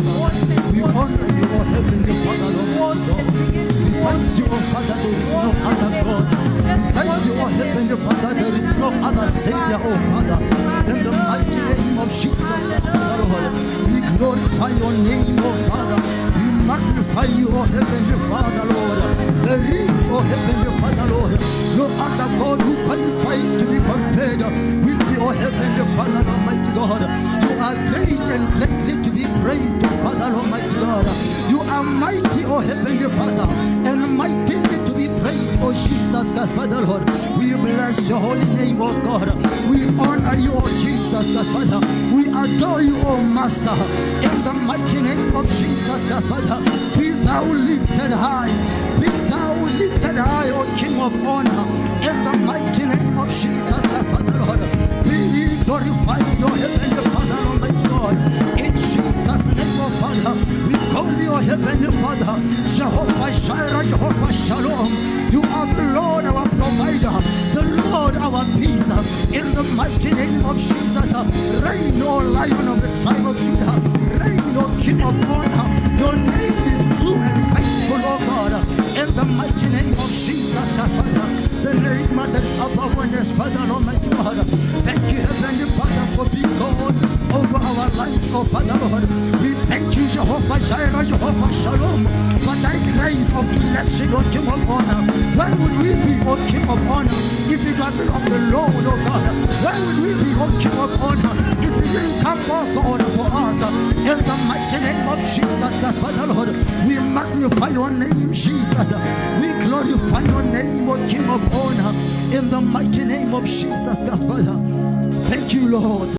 We honor you, O Heavenly Father, Lord God. Besides you, O Father, there is no other God. Besides you, O Heavenly Father, there is no other Savior, O Father. In the mighty name of Jesus, Lord, we glorify your name, O Father. We magnify you, O Heavenly Father, Lord. There is, O Heavenly Father, Lord, no other God who qualifies to be compared with you, O Heavenly Father, Almighty God. You are great and greatly to be praised, O Father, Almighty God. You are mighty, O Heavenly Father, and mightily to be praised, O Jesus, God, Father, Lord. We bless your holy name, O God. We honor you, O Jesus, God, Father. We adore you, O Master, in the mighty name of Jesus, God, Father. Be thou lifted high. Be thou lifted high, O King of honor, in the mighty name of Jesus, God, Father, Lord. Be glorified, O Heavenly Father, Almighty God. In Jesus' name, O Father, we call you, O Heavenly Father, Jehovah Jireh, Jehovah Shalom. You are the Lord, our provider, the Lord, our peace. In the mighty name of Jesus, reign, O Lion of the tribe of Judah. Reign, O King of honor. Your name is true and faithful, O God. In the mighty name of Jesus, Father, the name that is above all names, Father, Almighty God. Thank you, Heavenly Father, for being God over our lives, oh Father, Lord. We thank you, Jehovah Jireh, Jehovah Shalom, for thy grace of election, O King of honor. Where would we be, O King of honor, if it wasn't of the Lord, O God? Where would we be, O King of honor, if you didn't come, O God, for us? In the mighty name of Jesus, Father, Lord, we magnify your name, Jesus. We glorify your name, O King of honor, in the mighty name of Jesus, Father. Thank you, Lord.